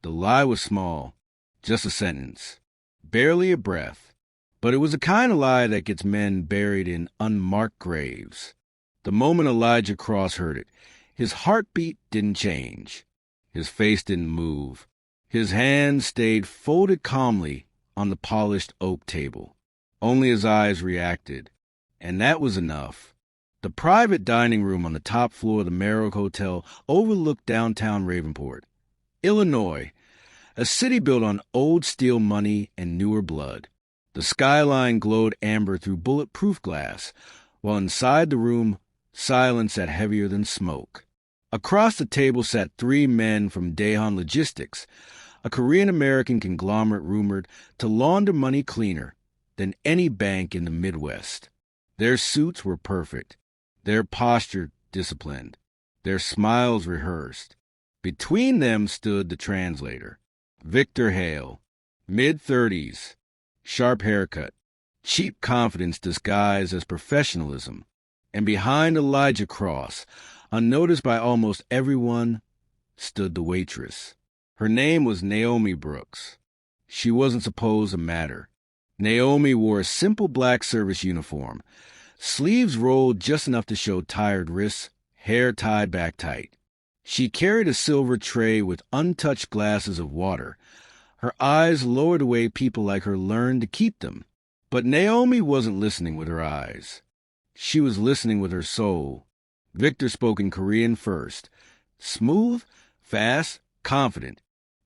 The lie was small, just a sentence, barely a breath. But it was the kind of lie that gets men buried in unmarked graves. The moment Elijah Cross heard it, his heartbeat didn't change. His face didn't move. His hands stayed folded calmly on the polished oak table. Only his eyes reacted, and that was enough. The private dining room on the top floor of the Merrick Hotel overlooked downtown Ravenport, Illinois, a city built on old steel money and newer blood. The skyline glowed amber through bulletproof glass, while inside the room, silence sat heavier than smoke. Across the table sat 3 men from Daehan Logistics, a Korean-American conglomerate rumored to launder money cleaner than any bank in the Midwest. Their suits were perfect, their posture disciplined, their smiles rehearsed. Between them stood the translator, Victor Hale, mid-30s, sharp haircut, cheap confidence disguised as professionalism. And behind Elijah Cross, unnoticed by almost everyone, stood the waitress. Her name was Naomi Brooks. She wasn't supposed to matter. Naomi wore a simple black service uniform, sleeves rolled just enough to show tired wrists, hair tied back tight. She carried a silver tray with untouched glasses of water. Her eyes lowered the way people like her learned to keep them. But Naomi wasn't listening with her eyes. She was listening with her soul. Victor spoke in Korean first. Smooth, fast, confident.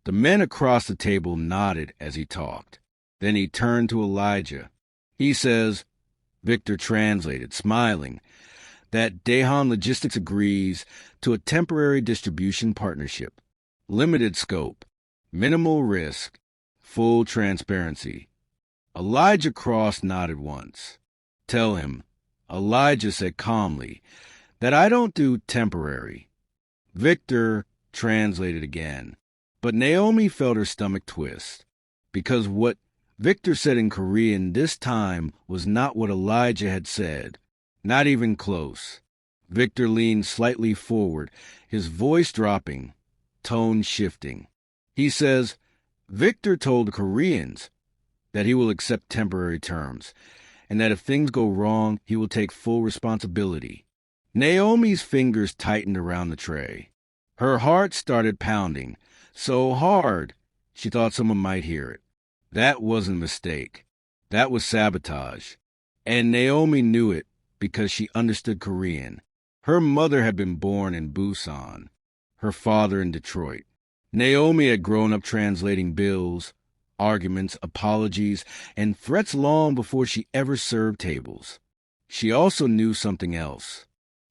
The men across the table nodded as he talked. Then he turned to Elijah. He says, Victor translated, smiling, that Daehan Logistics agrees to a temporary distribution partnership. Limited scope, minimal risk, full transparency. Elijah Cross nodded once. Tell him, Elijah said calmly, that I don't do temporary. Victor translated again. But Naomi felt her stomach twist, because what Victor said in Korean this time was not what Elijah had said. Not even close. Victor leaned slightly forward, his voice dropping, tone shifting. He says, Victor told the Koreans that he will accept temporary terms, and that if things go wrong, he will take full responsibility. Naomi's fingers tightened around the tray. Her heart started pounding, so hard she thought someone might hear it. That wasn't a mistake. That was sabotage. And Naomi knew it because she understood Korean. Her mother had been born in Busan, her father in Detroit. Naomi had grown up translating bills, arguments, apologies, and threats long before she ever served tables. She also knew something else.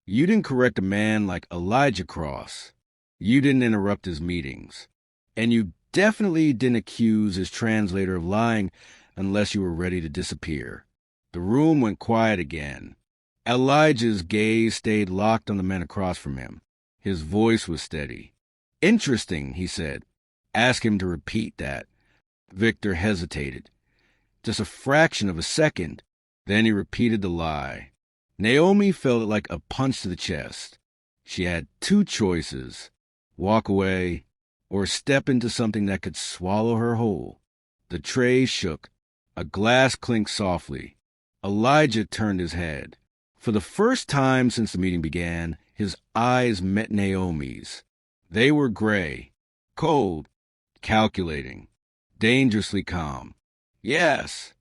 You didn't correct a man like Elijah Cross. You didn't interrupt his meetings. And you definitely didn't accuse his translator of lying unless you were ready to disappear. The room went quiet again. Elijah's gaze stayed locked on the men across from him. His voice was steady. Interesting, he said. Ask him to repeat that. Victor hesitated. Just a fraction of a second. Then he repeated the lie. Naomi felt it like a punch to the chest. She had 2 choices. Walk away or step into something that could swallow her whole. The tray shook. A glass clinked softly. Elijah turned his head. For the first time since the meeting began, his eyes met Naomi's. They were gray, cold, calculating, dangerously calm. Yes,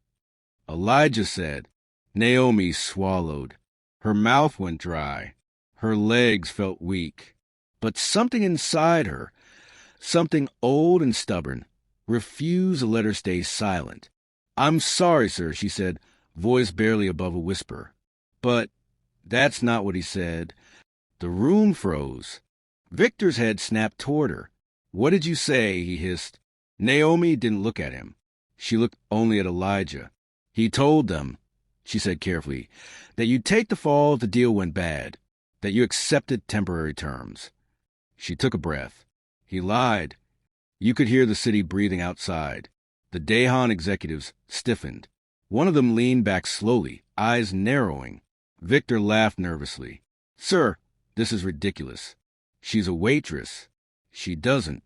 Elijah said. Naomi swallowed. Her mouth went dry. Her legs felt weak. But something inside her, something old and stubborn, refused to let her stay silent. I'm sorry, sir, she said, voice barely above a whisper. But that's not what he said. The room froze. Victor's head snapped toward her. What did you say? He hissed. Naomi didn't look at him. She looked only at Elijah. He told them, she said carefully, that you'd take the fall if the deal went bad, that you accepted temporary terms. She took a breath. He lied. You could hear the city breathing outside. The Daehan executives stiffened. One of them leaned back slowly, eyes narrowing. Victor laughed nervously. Sir, this is ridiculous. She's a waitress. She doesn't.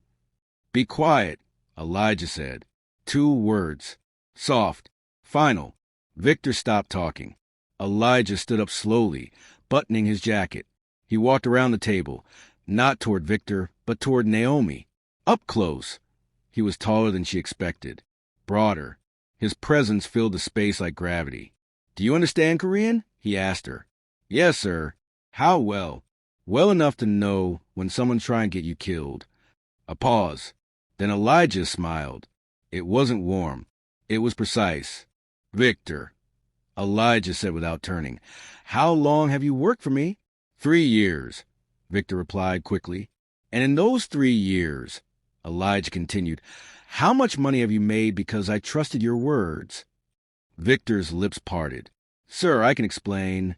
Be quiet, Elijah said. 2 words. Soft. Final. Victor stopped talking. Elijah stood up slowly, buttoning his jacket. He walked around the table, not toward Victor, but toward Naomi. Up close. He was taller than she expected. Broader. His presence filled the space like gravity. "Do you understand Korean?" he asked her. "Yes, sir." "How well?" "Well enough to know when someone's trying to get you killed." A pause. Then Elijah smiled. It wasn't warm. It was precise. "Victor," Elijah said without turning. "How long have you worked for me?" 3 years, Victor replied quickly. "And in those 3 years," Elijah continued, "how much money have you made because I trusted your words?" Victor's lips parted. "Sir, I can explain."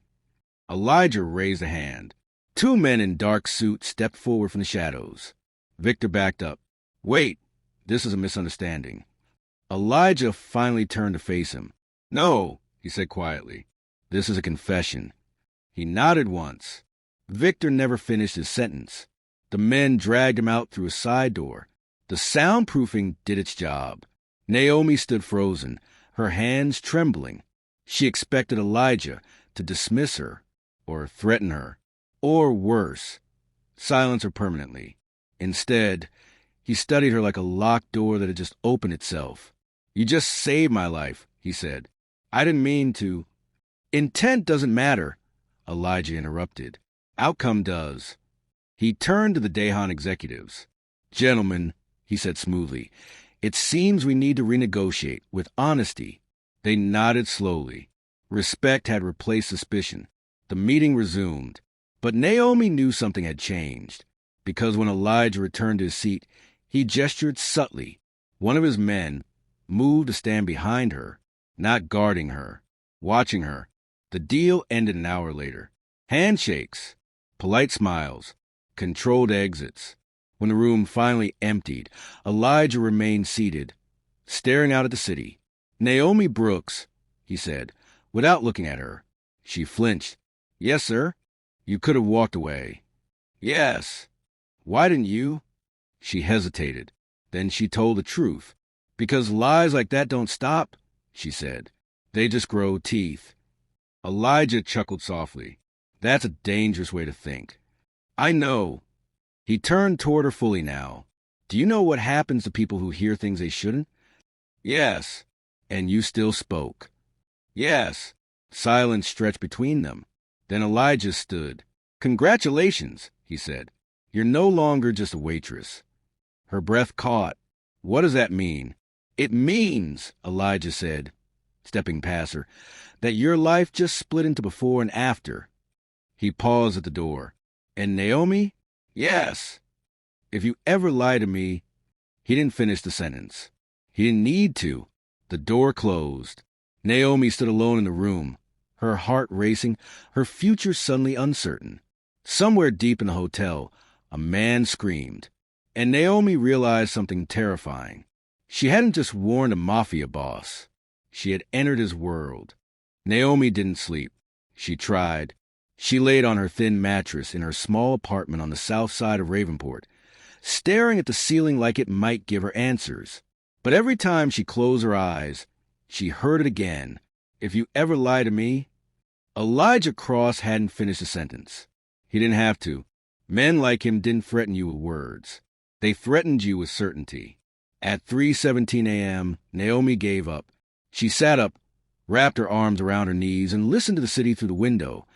Elijah raised a hand. 2 men in dark suits stepped forward from the shadows. Victor backed up. "Wait, this is a misunderstanding." Elijah finally turned to face him. "No," he said quietly. "This is a confession." He nodded once. Victor never finished his sentence. The men dragged him out through a side door. The soundproofing did its job. Naomi stood frozen, her hands trembling. She expected Elijah to dismiss her, or threaten her, or worse, silence her permanently. Instead, he studied her like a locked door that had just opened itself. "You just saved my life," he said. "I didn't mean to." "Intent doesn't matter," Elijah interrupted. "Outcome does." He turned to the Dahan executives. "Gentlemen," he said smoothly, "it seems we need to renegotiate with honesty." They nodded slowly. Respect had replaced suspicion. The meeting resumed. But Naomi knew something had changed, because when Elijah returned to his seat, he gestured subtly. One of his men moved to stand behind her, not guarding her, watching her. The deal ended an hour later. Handshakes, polite smiles, controlled exits. When the room finally emptied, Elijah remained seated, staring out at the city. "Naomi Brooks," he said, without looking at her. She flinched. "Yes, sir." "You could have walked away." "Yes." "Why didn't you?" She hesitated. Then she told the truth. "Because lies like that don't stop," she said. "They just grow teeth." Elijah chuckled softly. "That's a dangerous way to think." "I know." He turned toward her fully now. "Do you know what happens to people who hear things they shouldn't?" "Yes." "And you still spoke." "Yes." Silence stretched between them. Then Elijah stood. "Congratulations," he said. "You're no longer just a waitress." Her breath caught. "What does that mean?" "It means," Elijah said, stepping past her, "that your life just split into before and after." He paused at the door. "And Naomi?" "Yes." "If you ever lie to me—" He didn't finish the sentence. He didn't need to. The door closed. Naomi stood alone in the room, her heart racing, her future suddenly uncertain. Somewhere deep in the hotel, a man screamed. And Naomi realized something terrifying. She hadn't just warned a Mafia boss. She had entered his world. Naomi didn't sleep. She tried. She laid on her thin mattress in her small apartment on the south side of Ravenport, staring at the ceiling like it might give her answers. But every time she closed her eyes, she heard it again. "If you ever lie to me—" Elijah Cross hadn't finished the sentence. He didn't have to. Men like him didn't threaten you with words. They threatened you with certainty. At 3:17 a.m., Naomi gave up. She sat up, wrapped her arms around her knees, and listened to the city through the window.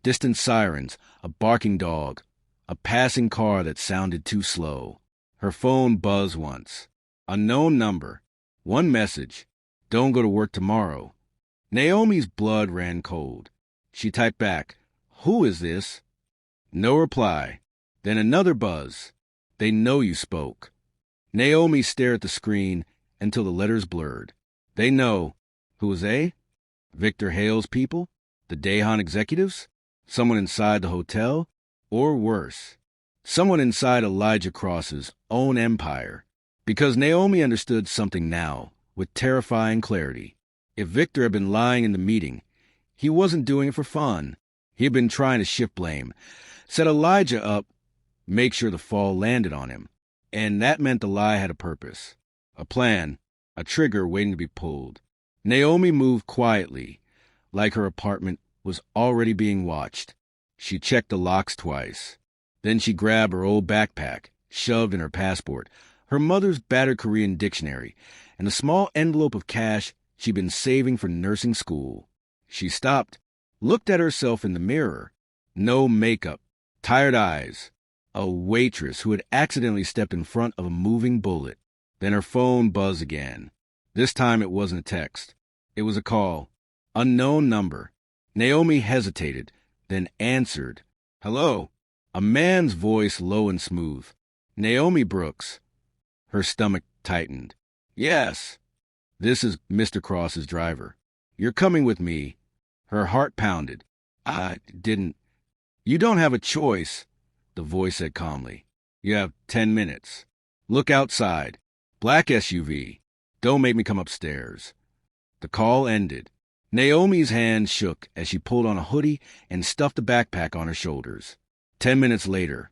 Distant sirens, a barking dog, a passing car that sounded too slow. Her phone buzzed once. Unknown number. One message. "Don't go to work tomorrow." Naomi's blood ran cold. She typed back, "Who is this?" No reply. Then another buzz. "They know you spoke." Naomi stared at the screen until the letters blurred. "They know." Who was they? Victor Hale's people? The Dahan executives? Someone inside the hotel? Or worse, someone inside Elijah Cross's own empire? Because Naomi understood something now, with terrifying clarity. If Victor had been lying in the meeting, he wasn't doing it for fun. He had been trying to shift blame, set Elijah up, make sure the fall landed on him. And that meant the lie had a purpose, a plan, a trigger waiting to be pulled. Naomi moved quietly, like her apartment was already being watched. She checked the locks twice. Then she grabbed her old backpack, shoved in her passport, her mother's battered Korean dictionary, and a small envelope of cash she'd been saving for nursing school. She stopped, looked at herself in the mirror. No makeup, tired eyes. A waitress who had accidentally stepped in front of a moving bullet. Then her phone buzzed again. This time it wasn't a text. It was a call. Unknown number. Naomi hesitated, then answered. Hello. A man's voice, low and smooth. Naomi Brooks. Her stomach tightened. Yes. This is Mr. Cross's driver. You're coming with me. Her heart pounded. I didn't. You don't have a choice, the voice said calmly. You have 10 minutes. Look outside. Black SUV. Don't make me come upstairs. The call ended. Naomi's hand shook as she pulled on a hoodie and stuffed a backpack on her shoulders. 10 minutes later,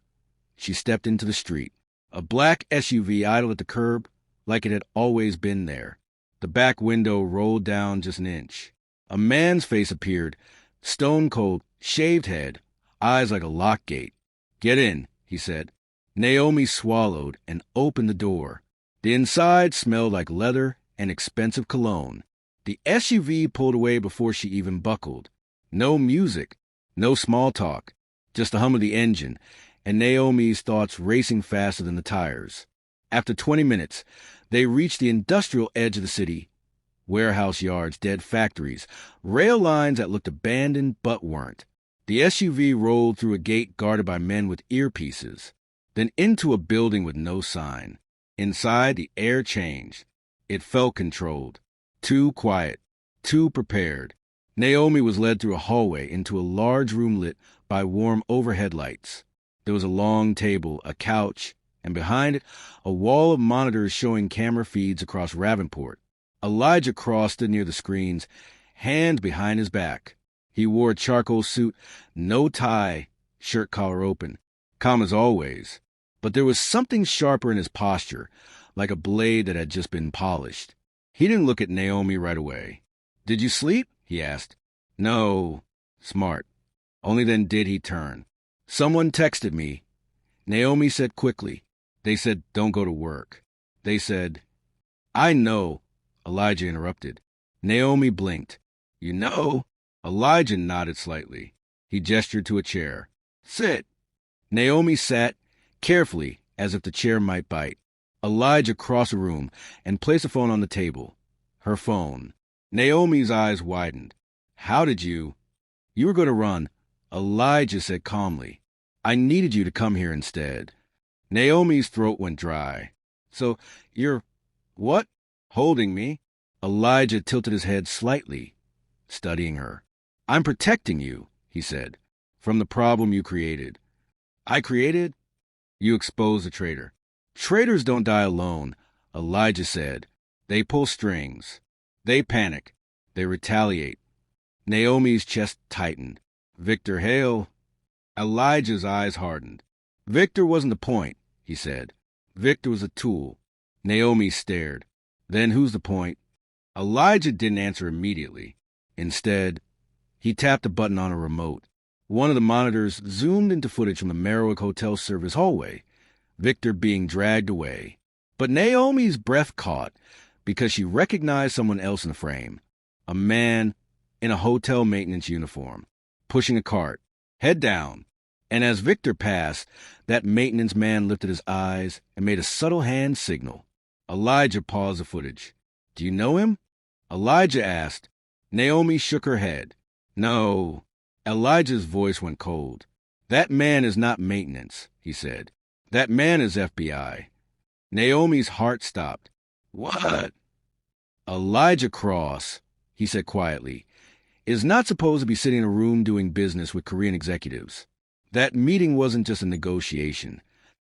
she stepped into the street. A black SUV idled at the curb like it had always been there. The back window rolled down just an inch. A man's face appeared, stone-cold, shaved head, eyes like a lock gate. Get in, he said. Naomi swallowed and opened the door. The inside smelled like leather and expensive cologne. The SUV pulled away before she even buckled. No music, no small talk, just the hum of the engine, and Naomi's thoughts racing faster than the tires. After 20 minutes, they reached the industrial edge of the city. Warehouse yards, dead factories, rail lines that looked abandoned but weren't. The SUV rolled through a gate guarded by men with earpieces, then into a building with no sign. Inside, the air changed. It felt controlled. Too quiet, too prepared. Naomi was led through a hallway into a large room lit by warm overhead lights. There was a long table, a couch, and behind it, a wall of monitors showing camera feeds across Ravenport. Elijah Cross stood near the screens, hands behind his back. He wore a charcoal suit, no tie, shirt collar open, calm as always. But there was something sharper in his posture, like a blade that had just been polished. He didn't look at Naomi right away. Did you sleep? He asked. No. Smart. Only then did he turn. Someone texted me. Naomi said quickly. They said, don't go to work. They said, I know. Elijah interrupted. Naomi blinked. You know? Elijah nodded slightly. He gestured to a chair. Sit. Naomi sat, carefully, as if the chair might bite. Elijah crossed the room and placed a phone on the table. Her phone. Naomi's eyes widened. How did you? You were going to run. Elijah said calmly. I needed you to come here instead. Naomi's throat went dry. So, you're... what? Holding me? Elijah tilted his head slightly, studying her. I'm protecting you, he said, from the problem you created. I created? You exposed the traitor. Traitors don't die alone, Elijah said. They pull strings. They panic. They retaliate. Naomi's chest tightened. Victor Hale. Elijah's eyes hardened. Victor wasn't the point, he said. Victor was a tool. Naomi stared. Then who's the point? Elijah didn't answer immediately. Instead, he tapped a button on a remote. One of the monitors zoomed into footage from the Merriwick Hotel service hallway, Victor being dragged away. But Naomi's breath caught because she recognized someone else in the frame, a man in a hotel maintenance uniform, pushing a cart, head down. And as Victor passed, that maintenance man lifted his eyes and made a subtle hand signal. Elijah paused the footage. Do you know him? Elijah asked. Naomi shook her head. No. Elijah's voice went cold. That man is not maintenance, he said. That man is FBI. Naomi's heart stopped. What? Elijah Cross, he said quietly, is not supposed to be sitting in a room doing business with Korean executives. That meeting wasn't just a negotiation.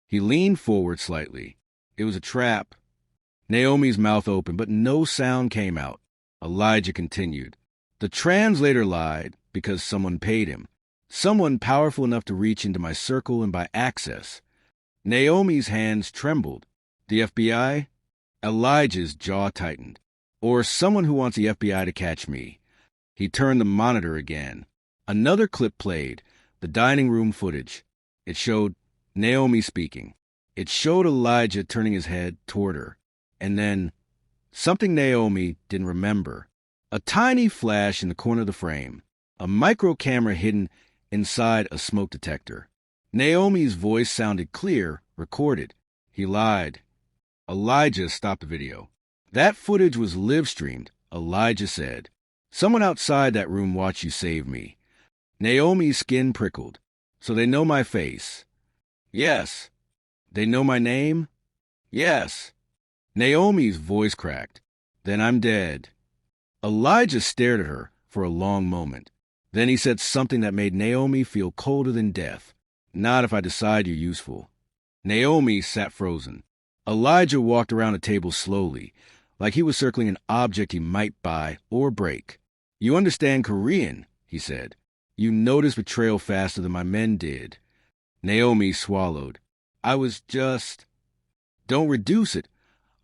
He leaned forward slightly. It was a trap. Naomi's mouth opened, but no sound came out. Elijah continued. The translator lied because someone paid him. Someone powerful enough to reach into my circle and buy access. Naomi's hands trembled. The FBI? Elijah's jaw tightened. Or someone who wants the FBI to catch me. He turned the monitor again. Another clip played, the dining room footage. It showed Naomi speaking. It showed Elijah turning his head toward her. And then, something Naomi didn't remember. A tiny flash in the corner of the frame. A micro camera hidden inside a smoke detector. Naomi's voice sounded clear, recorded. He lied. Elijah stopped the video. That footage was live-streamed, Elijah said. Someone outside that room watched you save me. Naomi's skin prickled. So they know my face. Yes. They know my name? Yes. Naomi's voice cracked. Then I'm dead. Elijah stared at her for a long moment. Then he said something that made Naomi feel colder than death. Not if I decide you're useful. Naomi sat frozen. Elijah walked around the table slowly, like he was circling an object he might buy or break. You understand Korean, he said. You noticed betrayal faster than my men did. Naomi swallowed. I was just... Don't reduce it.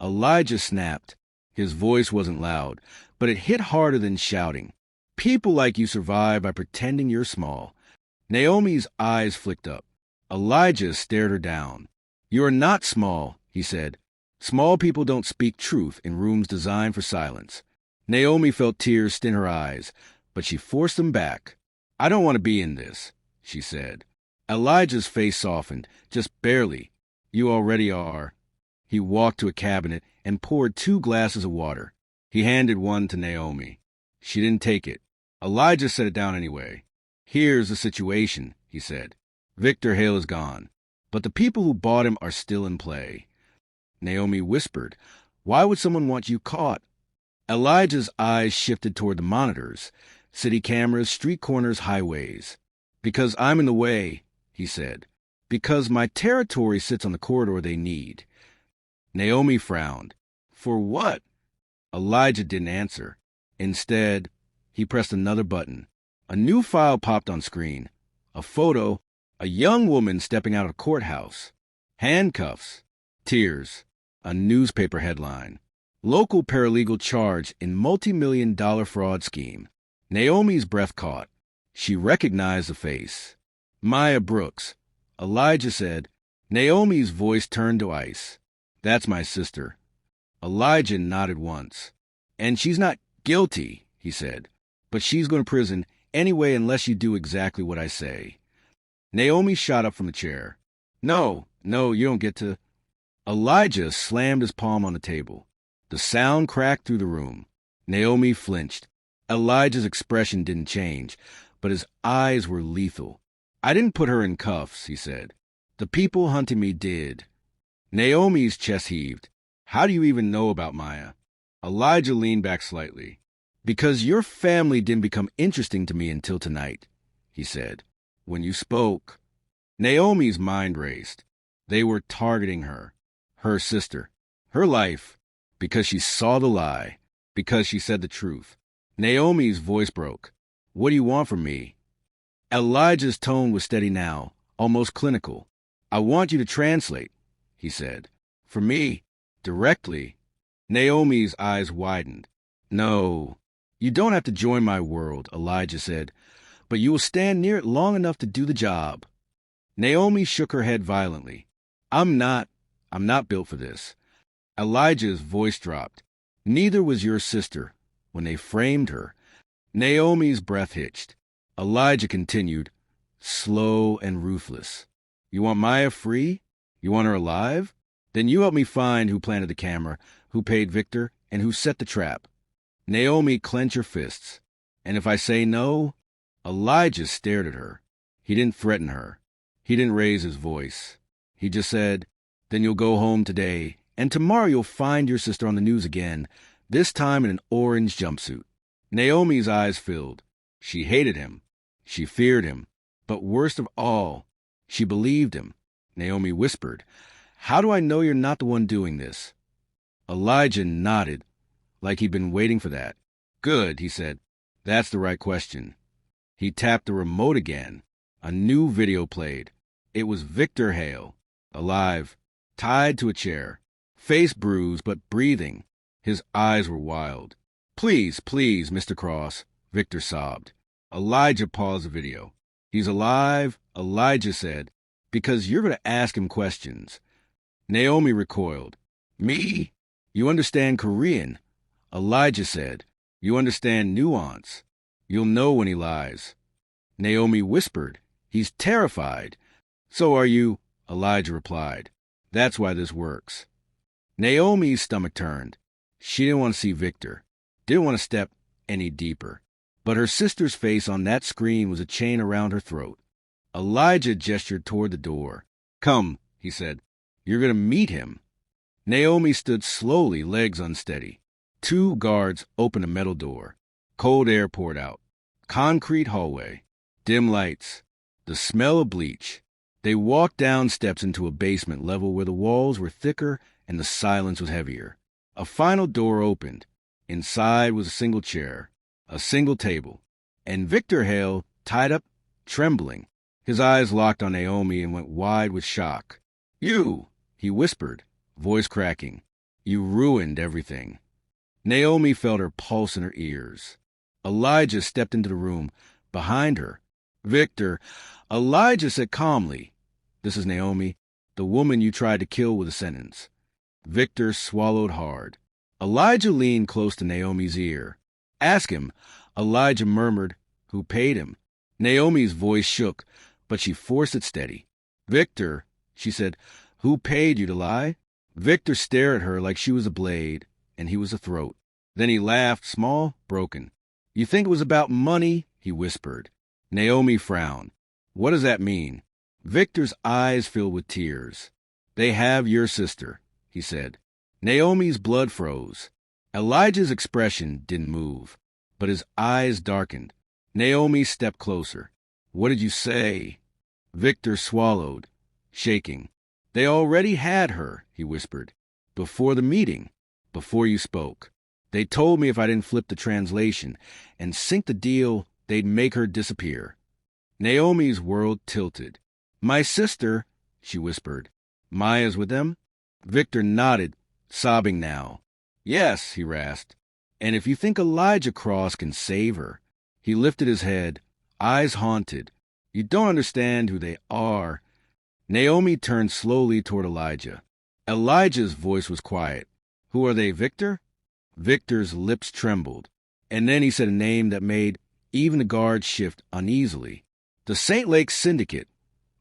Elijah snapped. His voice wasn't loud, but it hit harder than shouting. People like you survive by pretending you're small. Naomi's eyes flicked up. Elijah stared her down. You are not small, he said. Small people don't speak truth in rooms designed for silence. Naomi felt tears stain her eyes, but she forced them back. I don't want to be in this, she said. Elijah's face softened, just barely. You already are. He walked to a cabinet and poured 2 glasses of water. He handed one to Naomi. She didn't take it. Elijah set it down anyway. Here's the situation, he said. Victor Hale is gone, but the people who bought him are still in play. Naomi whispered, Why would someone want you caught? Elijah's eyes shifted toward the monitors, city cameras, street corners, highways. Because I'm in the way, he said. Because my territory sits on the corridor they need. Naomi frowned. For what? Elijah didn't answer. Instead, he pressed another button. A new file popped on screen. A photo, a young woman stepping out of a courthouse. Handcuffs. Tears. A newspaper headline. Local paralegal charged in multi-million-dollar fraud scheme. Naomi's breath caught. She recognized the face. Maya Brooks. Elijah said. Naomi's voice turned to ice. That's my sister. Elijah nodded once. And she's not guilty, he said. But she's going to prison anyway unless you do exactly what I say. Naomi shot up from the chair. No, you don't get to... Elijah slammed his palm on the table. The sound cracked through the room. Naomi flinched. Elijah's expression didn't change, but his eyes were lethal. I didn't put her in cuffs, he said. The people hunting me did. Naomi's chest heaved. How do you even know about Maya? Elijah leaned back slightly. Because your family didn't become interesting to me until tonight, he said. When you spoke. Naomi's mind raced. They were targeting her. Her sister. Her life. Because she saw the lie. Because she said the truth. Naomi's voice broke. What do you want from me? Elijah's tone was steady now, almost clinical. I want you to translate, he said. For me, directly. Naomi's eyes widened. No, you don't have to join my world, Elijah said, but you will stand near it long enough to do the job. Naomi shook her head violently. I'm not built for this. Elijah's voice dropped. Neither was your sister when they framed her. Naomi's breath hitched. Elijah continued, slow and ruthless. You want Maya free? You want her alive? Then you help me find who planted the camera, who paid Victor, and who set the trap. Naomi clenched her fists. And if I say no? Elijah stared at her. He didn't threaten her. He didn't raise his voice. He just said, then you'll go home today, and tomorrow you'll find your sister on the news again, this time in an orange jumpsuit. Naomi's eyes filled. She hated him. She feared him. But worst of all, she believed him. Naomi whispered, How do I know you're not the one doing this? Elijah nodded, like he'd been waiting for that. Good, he said. That's the right question. He tapped the remote again. A new video played. It was Victor Hale. alive, tied to a chair, face bruised but breathing. His eyes were wild. Please, please, Mr. Cross, Victor sobbed. Elijah paused the video. He's alive, Elijah said, because you're going to ask him questions. Naomi recoiled. Me? You understand Korean? Elijah said. You understand nuance. You'll know when he lies. Naomi whispered. He's terrified. So are you, Elijah replied. That's why this works. Naomi's stomach turned. She didn't want to see Victor, didn't want to step any deeper. But her sister's face on that screen was a chain around her throat. Elijah gestured toward the door. Come, he said. You're going to meet him. Naomi stood slowly, legs unsteady. 2 guards opened a metal door. Cold air poured out. Concrete hallway. Dim lights. The smell of bleach. They walked down steps into a basement level where the walls were thicker and the silence was heavier. A final door opened. Inside was a single chair, a single table, and Victor Hale, tied up, trembling. His eyes locked on Naomi and went wide with shock. You, he whispered, voice cracking. You ruined everything. Naomi felt her pulse in her ears. Elijah stepped into the room, behind her. Victor, Elijah said calmly, this is Naomi, the woman you tried to kill with a sentence. Victor swallowed hard. Elijah leaned close to Naomi's ear. Ask him, Elijah murmured, who paid him. Naomi's voice shook, but she forced it steady. Victor, she said, who paid you to lie? Victor stared at her like she was a blade, and he was a throat. Then he laughed, small, broken. You think it was about money? He whispered. Naomi frowned. What does that mean? Victor's eyes filled with tears. They have your sister, he said. Naomi's blood froze. Elijah's expression didn't move, but his eyes darkened. Naomi stepped closer. What did you say? Victor swallowed, shaking. They already had her, he whispered. Before the meeting, before you spoke. They told me if I didn't flip the translation and sink the deal, they'd make her disappear. Naomi's world tilted. My sister, she whispered. Maya's with them? Victor nodded, sobbing now. Yes, he rasped. And if you think Elijah Cross can save her. He lifted his head, eyes haunted. You don't understand who they are. Naomi turned slowly toward Elijah. Elijah's voice was quiet. Who are they, Victor? Victor's lips trembled. And then he said a name that made even the guards shift uneasily. The St. Lake Syndicate,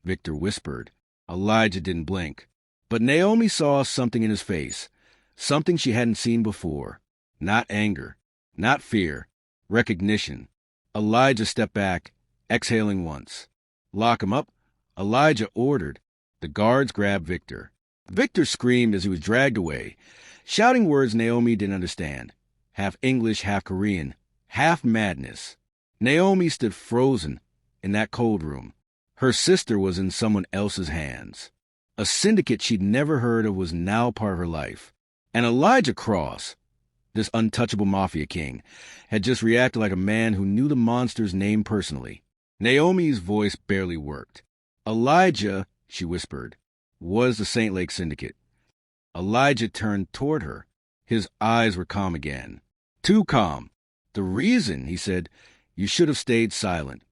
Victor whispered. Elijah didn't blink. But Naomi saw something in his face, something she hadn't seen before. Not anger, not fear, recognition. Elijah stepped back, exhaling once. Lock him up, Elijah ordered. The guards grabbed Victor. Victor screamed as he was dragged away, shouting words Naomi didn't understand. Half English, half Korean, half madness. Naomi stood frozen in that cold room. Her sister was in someone else's hands. A syndicate she'd never heard of was now part of her life. And Elijah Cross, this untouchable Mafia king, had just reacted like a man who knew the monster's name personally. Naomi's voice barely worked. Elijah, she whispered, was the St. Lake Syndicate. Elijah turned toward her. His eyes were calm again. Too calm. The reason, he said, you should have stayed silent.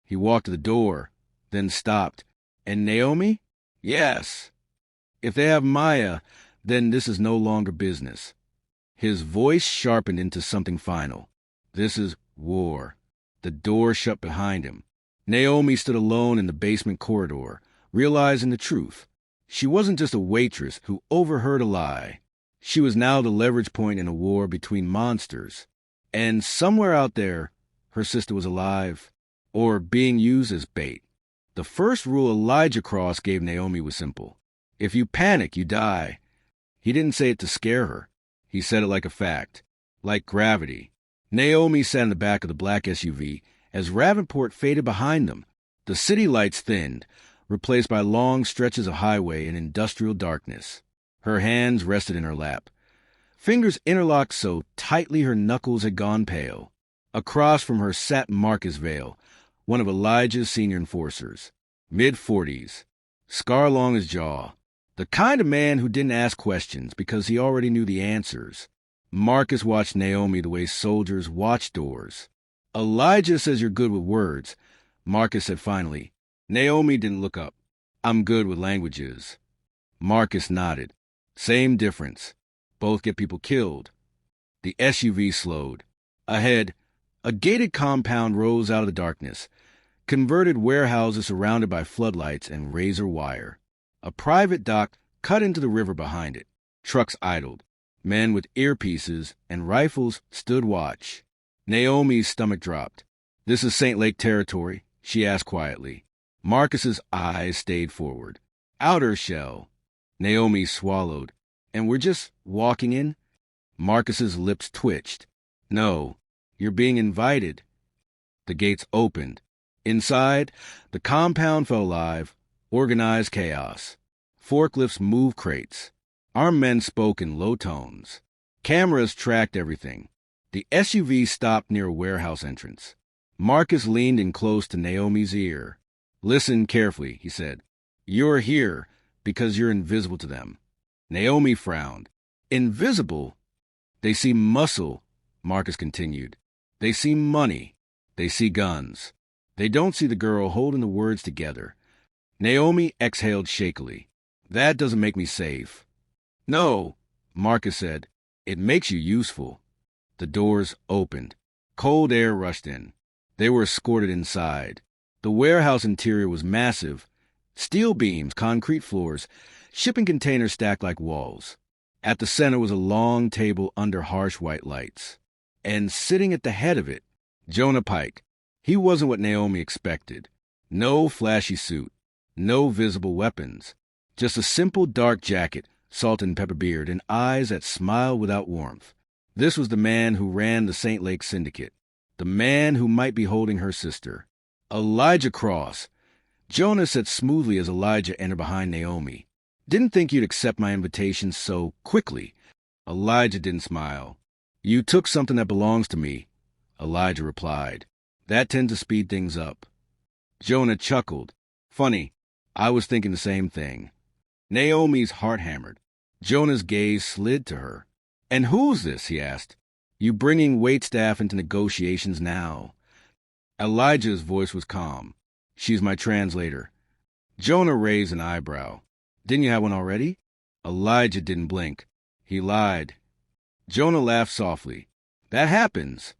He walked to the door, then stopped. And Naomi? Yes. If they have Maya, then this is no longer business. His voice sharpened into something final. This is war. The door shut behind him. Naomi stood alone in the basement corridor, realizing the truth. She wasn't just a waitress who overheard a lie. She was now the leverage point in a war between monsters. And somewhere out there, her sister was alive, or being used as bait. The first rule Elijah Cross gave Naomi was simple. If you panic, you die. He didn't say it to scare her. He said it like a fact, like gravity. Naomi sat in the back of the black SUV as Ravenport faded behind them. The city lights thinned, replaced by long stretches of highway and industrial darkness. Her hands rested in her lap. Fingers interlocked so tightly her knuckles had gone pale. Across from her sat Marcus Vale, one of Elijah's senior enforcers, mid-40s, scar along his jaw, The kind of man who didn't ask questions because he already knew the answers. Marcus watched Naomi the way soldiers watch doors. Elijah says you're good with words, Marcus said finally. Naomi didn't look up. I'm good with languages. Marcus nodded. Same difference. Both get people killed. The SUV slowed. Ahead, a gated compound rose out of the darkness. Converted warehouses surrounded by floodlights and razor wire. A private dock cut into the river behind it. Trucks idled. Men with earpieces and rifles stood watch. Naomi's stomach dropped. This is St. Lake territory, she asked quietly. Marcus's eyes stayed forward. Outer shell. Naomi swallowed. And we're just walking in? Marcus's lips twitched. No, you're being invited. The gates opened. Inside, the compound felt alive, organized chaos. Forklifts moved crates. Armed men spoke in low tones. Cameras tracked everything. The SUV stopped near a warehouse entrance. Marcus leaned in close to Naomi's ear. Listen carefully, he said. You're here because you're invisible to them. Naomi frowned. Invisible? They see muscle, Marcus continued. They see money. They see guns. They don't see the girl holding the words together. Naomi exhaled shakily. That doesn't make me safe. No, Marcus said. It makes you useful. The doors opened. Cold air rushed in. They were escorted inside. The warehouse interior was massive. Steel beams, concrete floors, shipping containers stacked like walls. At the center was a long table under harsh white lights. And sitting at the head of it, Jonah Pike. He wasn't what Naomi expected. No flashy suit. No visible weapons. Just a simple dark jacket, salt and pepper beard, and eyes that smiled without warmth. This was the man who ran the St. Lake Syndicate. The man who might be holding her sister. Elijah Cross. Jonah said smoothly as Elijah entered behind Naomi. Didn't think you'd accept my invitation so quickly. Elijah didn't smile. You took something that belongs to me, Elijah replied. That tends to speed things up. Jonah chuckled. Funny, I was thinking the same thing. Naomi's heart hammered. Jonah's gaze slid to her. And who's this? He asked. You bringing waitstaff into negotiations now? Elijah's voice was calm. She's my translator. Jonah raised an eyebrow. Didn't you have one already? Elijah didn't blink. He lied. Jonah laughed softly. That happens.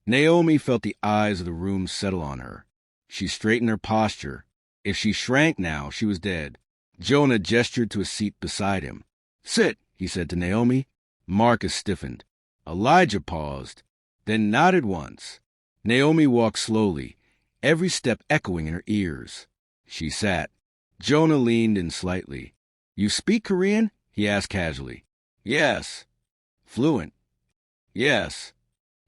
Naomi felt the eyes of the room settle on her. She straightened her posture. If she shrank now, she was dead. Jonah gestured to a seat beside him. Sit, he said to Naomi. Marcus stiffened. Elijah paused, then nodded once. Naomi walked slowly, every step echoing in her ears. She sat. Jonah leaned in slightly. You speak Korean? He asked casually. Yes. Fluent? Yes.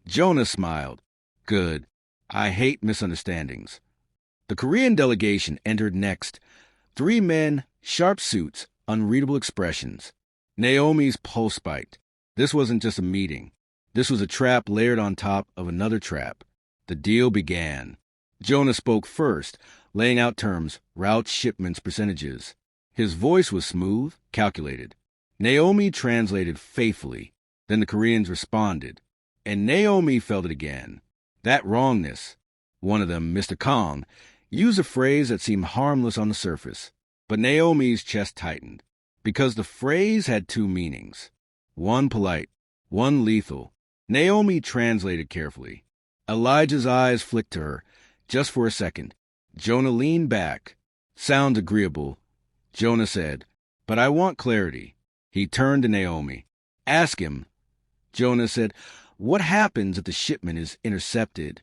Jonah smiled. Good. I hate misunderstandings. The Korean delegation entered next. 3 men, sharp suits, unreadable expressions. Naomi's pulse spiked. This wasn't just a meeting. This was a trap layered on top of another trap. The deal began. Jonah spoke first, laying out terms, routes, shipments, percentages. His voice was smooth, calculated. Naomi translated faithfully. Then the Koreans responded. And Naomi felt it again. That wrongness. One of them, Mr. Kong, used a phrase that seemed harmless on the surface. But Naomi's chest tightened. Because the phrase had 2 meanings. One polite, one lethal. Naomi translated carefully. Elijah's eyes flicked to her, just for a second. Jonah leaned back. Sounds agreeable, Jonah said, but I want clarity. He turned to Naomi. Ask him. Jonah said, what happens if the shipment is intercepted?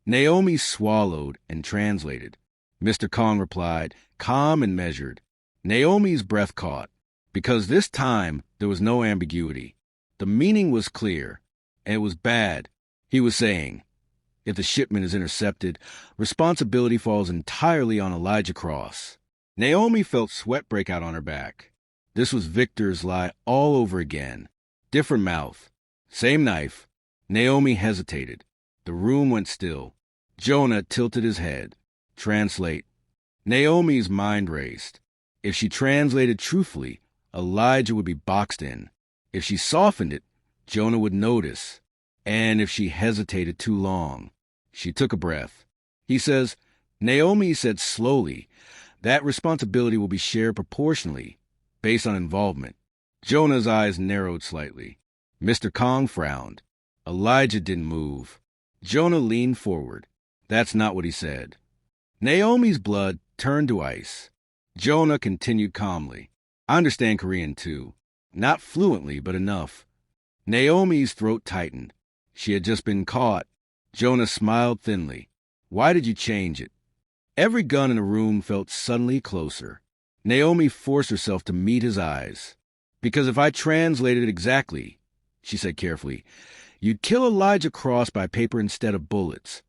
Naomi swallowed and translated. Mr. Kong replied, calm and measured. Naomi's breath caught. Because this time there was no ambiguity. The meaning was clear, and it was bad. He was saying, if the shipment is intercepted, responsibility falls entirely on Elijah Cross. Naomi felt sweat break out on her back. This was Victor's lie all over again. Different mouth. Same knife. Naomi hesitated. The room went still. Jonah tilted his head. Translate. Naomi's mind raced. If she translated truthfully, Elijah would be boxed in. If she softened it, Jonah would notice. And if she hesitated too long, she took a breath. He says, Naomi said slowly, that responsibility will be shared proportionally, based on involvement. Jonah's eyes narrowed slightly. Mr. Kong frowned. Elijah didn't move. Jonah leaned forward. That's not what he said. Naomi's blood turned to ice. Jonah continued calmly. I understand Korean too. Not fluently, but enough. Naomi's throat tightened. She had just been caught. Jonah smiled thinly. Why did you change it? Every gun in the room felt suddenly closer. Naomi forced herself to meet his eyes. Because if I translated it exactly, she said carefully, you'd kill Elijah Cross by paper instead of bullets.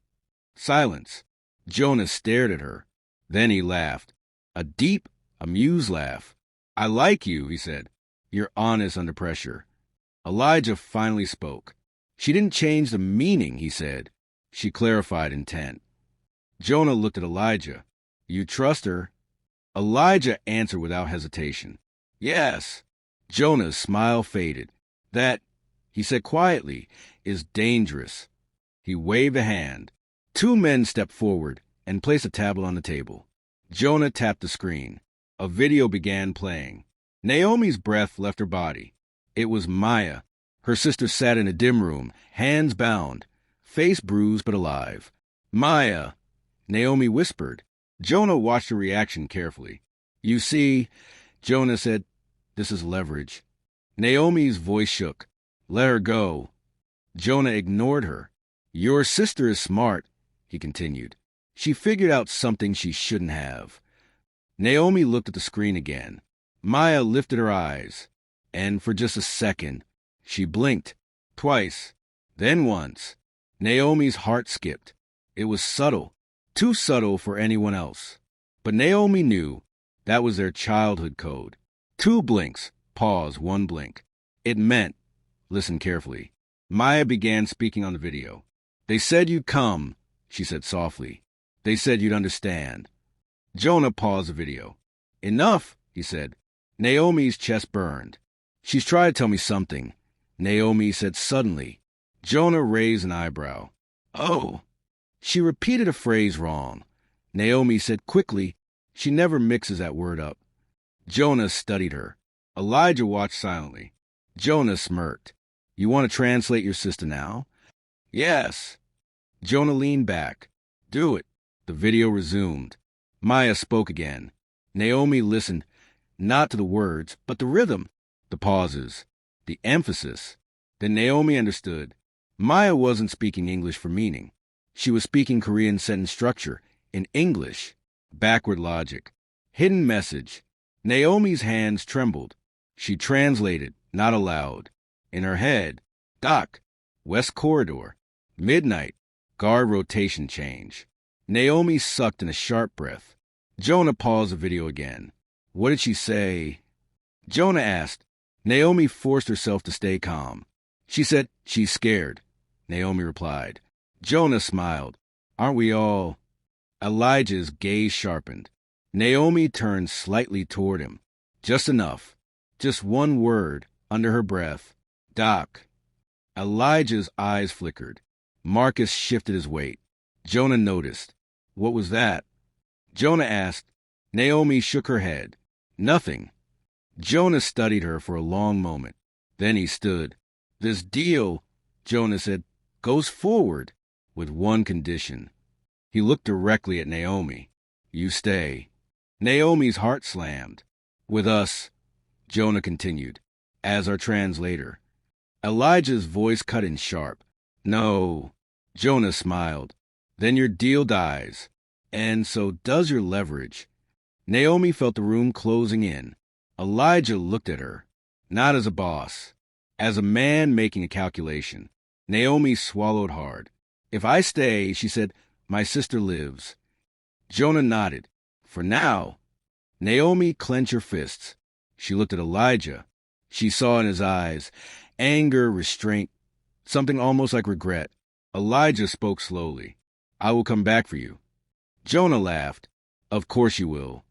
Silence. Jonah stared at her. Then he laughed. A deep, amused laugh. I like you, he said. You're honest under pressure. Elijah finally spoke. She didn't change the meaning, he said. She clarified intent. Jonah looked at Elijah. You trust her? Elijah answered without hesitation. Yes. Jonah's smile faded. That, he said quietly, is dangerous. He waved a hand. Two men stepped forward and placed a tablet on the table. Jonah tapped the screen. A video began playing. Naomi's breath left her body. It was Maya. Her sister sat in a dim room, hands bound, face bruised but alive. Maya, Naomi whispered. Jonah watched her reaction carefully. You see, Jonah said, this is leverage. Naomi's voice shook. Let her go. Jonah ignored her. Your sister is smart, he continued. She figured out something she shouldn't have. Naomi looked at the screen again. Maya lifted her eyes, and for just a second, she blinked. Twice, then once. Naomi's heart skipped. It was subtle, too subtle for anyone else. But Naomi knew that was their childhood code. Two blinks, pause, one blink. It meant, listen carefully. Maya began speaking on the video. They said you'd come, she said softly. They said you'd understand. Jonah paused the video. Enough, he said. Naomi's chest burned. She's trying to tell me something, Naomi said suddenly. Jonah raised an eyebrow. Oh. She repeated a phrase wrong. Naomi said quickly, she never mixes that word up. Jonah studied her. Elijah watched silently. Jonah smirked. You want to translate your sister now? Yes. Jonah leaned back. Do it. The video resumed. Maya spoke again. Naomi listened, not to the words, but the rhythm, the pauses, the emphasis. Then Naomi understood. Maya wasn't speaking English for meaning. She was speaking Korean sentence structure, in English, backward logic, hidden message. Naomi's hands trembled. She translated, not aloud. In her head, dock, west corridor, midnight, guard rotation change. Naomi sucked in a sharp breath. Jonah paused the video again. What did she say? Jonah asked. Naomi forced herself to stay calm. She said, she's scared. Naomi replied. Jonah smiled. Aren't we all? Elijah's gaze sharpened. Naomi turned slightly toward him. Just enough. Just one word, under her breath. Doc. Elijah's eyes flickered. Marcus shifted his weight. Jonah noticed. What was that? Jonah asked. Naomi shook her head. Nothing. Jonah studied her for a long moment. Then he stood. This deal, Jonah said, goes forward with one condition. He looked directly at Naomi. You stay. Naomi's heart slammed. With us, Jonah continued, as our translator. Elijah's voice cut in sharp. No. Jonah smiled. Then your deal dies. And so does your leverage. Naomi felt the room closing in. Elijah looked at her, not as a boss, as a man making a calculation. Naomi swallowed hard. If I stay, she said, my sister lives. Jonah nodded. For now. Naomi clenched her fists. She looked at Elijah. She saw in his eyes anger, restraint, something almost like regret. Elijah spoke slowly. I will come back for you. Jonah laughed. Of course you will.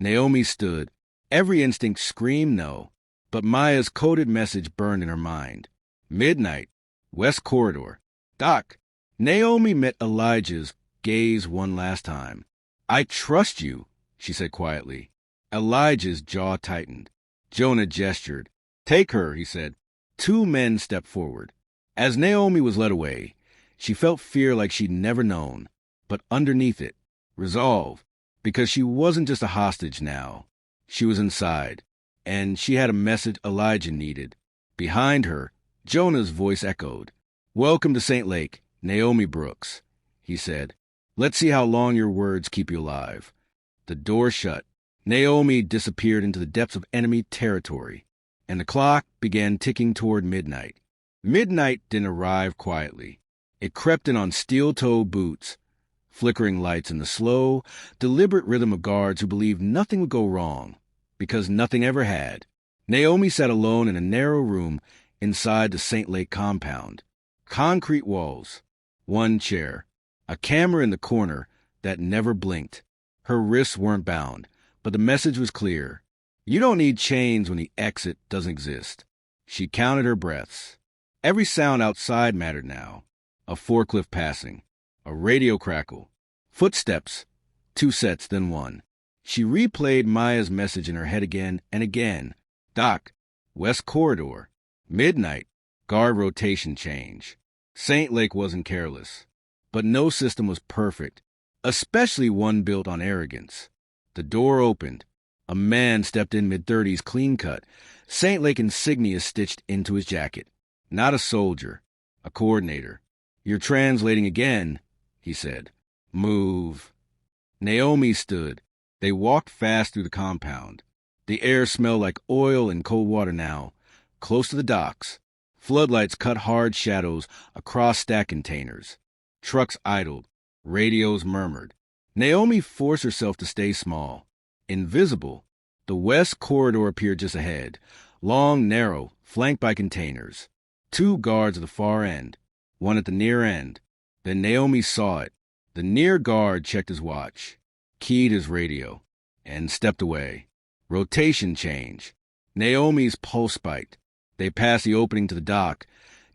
Naomi stood. Every instinct screamed no, but Maya's coded message burned in her mind. Midnight, West Corridor. Doc. Naomi met Elijah's gaze one last time. I trust you, she said quietly. Elijah's jaw tightened. Jonah gestured. Take her, he said. Two men stepped forward. As Naomi was led away, she felt fear like she'd never known, but underneath it, resolve, because she wasn't just a hostage now. She was inside, and she had a message Elijah needed. Behind her, Jonah's voice echoed. Welcome to St. Lake, Naomi Brooks, he said. Let's see how long your words keep you alive. The door shut. Naomi disappeared into the depths of enemy territory, and the clock began ticking toward midnight. Midnight didn't arrive quietly. It crept in on steel-toed boots, flickering lights, and the slow, deliberate rhythm of guards who believed nothing would go wrong, because nothing ever had. Naomi sat alone in a narrow room inside the St. Lake compound. Concrete walls, one chair, a camera in the corner that never blinked. Her wrists weren't bound, but the message was clear. You don't need chains when the exit doesn't exist. She counted her breaths. Every sound outside mattered now. A forklift passing, a radio crackle, footsteps, two sets, then one. She replayed Maya's message in her head again and again. Doc, West Corridor, midnight, guard rotation change. St. Lake wasn't careless, but no system was perfect, especially one built on arrogance. The door opened. A man stepped in mid-30s, clean-cut, St. Lake insignia stitched into his jacket. Not a soldier, a coordinator. You're translating again, he said. Move. Naomi stood. They walked fast through the compound. The air smelled like oil and cold water now, close to the docks. Floodlights cut hard shadows across stack containers. Trucks idled. Radios murmured. Naomi forced herself to stay small. Invisible, the West Corridor appeared just ahead, long, narrow, flanked by containers. Two guards at the far end, one at the near end. Then Naomi saw it. The near guard checked his watch, keyed his radio, and stepped away. Rotation change. Naomi's pulse spiked. They passed the opening to the dock,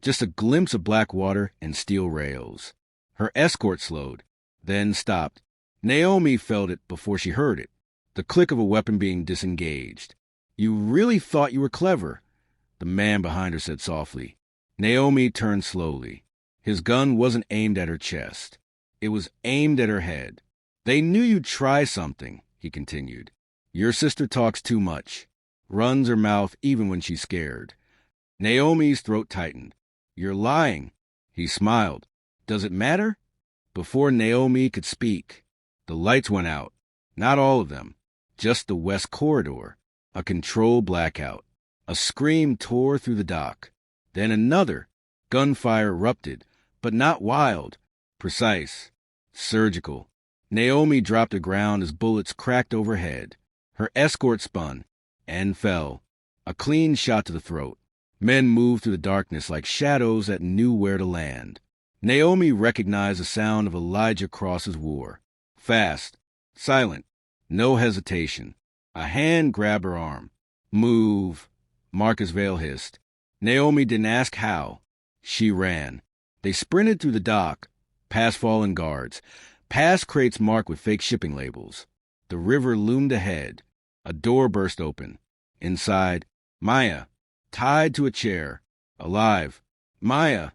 just a glimpse of black water and steel rails. Her escort slowed, then stopped. Naomi felt it before she heard it, the click of a weapon being disengaged. You really thought you were clever, the man behind her said softly. Naomi turned slowly. His gun wasn't aimed at her chest. It was aimed at her head. They knew you'd try something, he continued. Your sister talks too much, runs her mouth even when she's scared. Naomi's throat tightened. You're lying, he smiled. Does it matter? Before Naomi could speak, the lights went out. Not all of them, just the West Corridor. A controlled blackout. A scream tore through the dock. Then another. Gunfire erupted, but not wild. Precise. Surgical. Naomi dropped to ground as bullets cracked overhead. Her escort spun and fell. A clean shot to the throat. Men moved through the darkness like shadows that knew where to land. Naomi recognized the sound of Elijah Cross's war. Fast. Silent. No hesitation. A hand grabbed her arm. Move. Marcus Vale hissed. Naomi didn't ask how. She ran. They sprinted through the dock, past fallen guards, past crates marked with fake shipping labels. The river loomed ahead. A door burst open. Inside, Maya, tied to a chair, alive. Maya!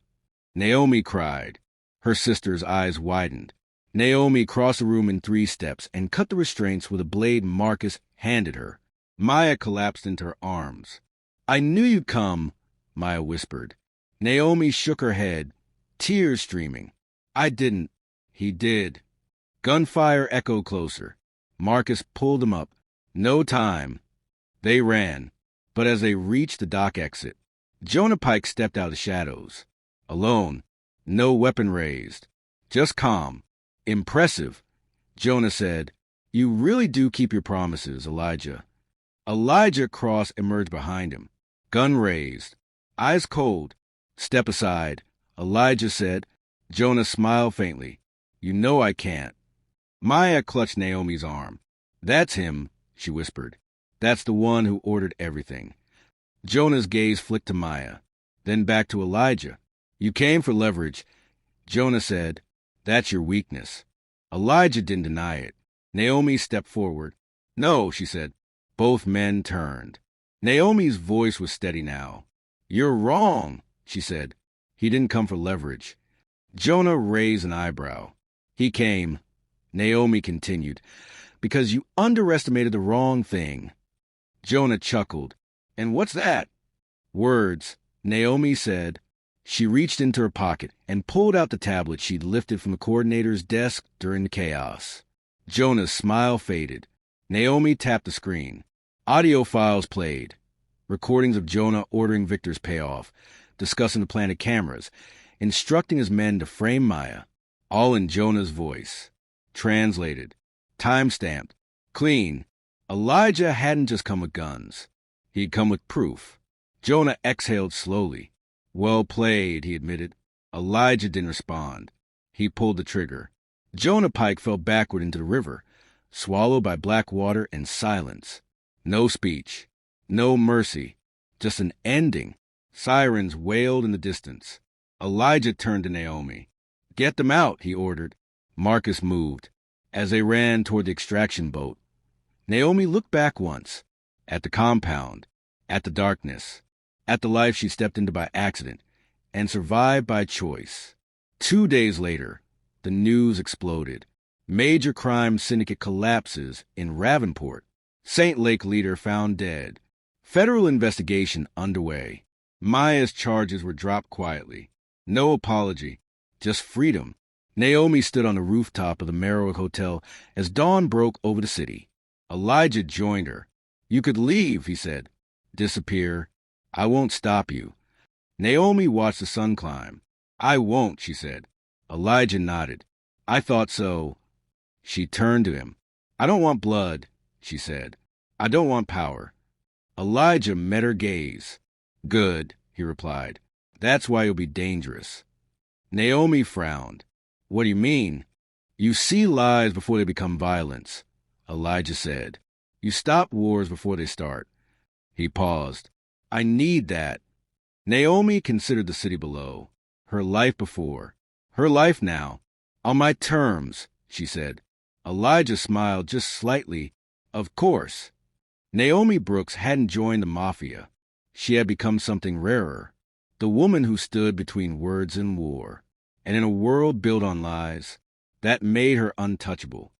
Naomi cried. Her sister's eyes widened. Naomi crossed the room in 3 steps and cut the restraints with a blade Marcus handed her. Maya collapsed into her arms. I knew you'd come, Maya whispered. Naomi shook her head, tears streaming. I didn't. He did. Gunfire echoed closer. Marcus pulled him up. No time. They ran. But as they reached the dock exit, Jonah Pike stepped out of the shadows. Alone. No weapon raised. Just calm. Impressive. Jonah said, You really do keep your promises, Elijah. Elijah Cross emerged behind him. Gun raised. Eyes cold. Step aside. Elijah said. Jonah smiled faintly. You know I can't. Maya clutched Naomi's arm. That's him, she whispered. That's the one who ordered everything. Jonah's gaze flicked to Maya, then back to Elijah. You came for leverage. Jonah said, that's your weakness. Elijah didn't deny it. Naomi stepped forward. No, she said. Both men turned. Naomi's voice was steady now. You're wrong, she said. He didn't come for leverage. Jonah raised an eyebrow. He came, Naomi continued, because you underestimated the wrong thing. Jonah chuckled. And what's that? Words, Naomi said. She reached into her pocket and pulled out the tablet she'd lifted from the coordinator's desk during the chaos. Jonah's smile faded. Naomi tapped the screen. Audio files played. Recordings of Jonah ordering Victor's payoff, discussing the planted cameras, instructing his men to frame Maya, all in Jonah's voice. Translated. Time-stamped. Clean. Elijah hadn't just come with guns. He'd come with proof. Jonah exhaled slowly. Well played, he admitted. Elijah didn't respond. He pulled the trigger. Jonah Pike fell backward into the river, swallowed by black water and silence. No speech. No mercy. Just an ending. Sirens wailed in the distance. Elijah turned to Naomi. Get them out, he ordered. Marcus moved. As they ran toward the extraction boat, Naomi looked back once. At the compound. At the darkness. At the life she stepped into by accident and survived by choice. 2 days later, the news exploded. Major crime syndicate collapses in Ravenport. Saint Lake leader found dead. Federal investigation underway. Maya's charges were dropped quietly. No apology, just freedom. Naomi stood on the rooftop of the Merrick Hotel as dawn broke over the city. Elijah joined her. You could leave, he said. Disappear. I won't stop you. Naomi watched the sun climb. I won't, she said. Elijah nodded. I thought so. She turned to him. I don't want blood, she said. I don't want power. Elijah met her gaze. Good, he replied. That's why you'll be dangerous. Naomi frowned. What do you mean? You see lies before they become violence, Elijah said. You stop wars before they start. He paused. I need that. Naomi considered the city below, her life before, her life now. On my terms, she said. Elijah smiled just slightly. Of course. Naomi Brooks hadn't joined the Mafia. She had become something rarer, the woman who stood between words and war. And in a world built on lies, that made her untouchable.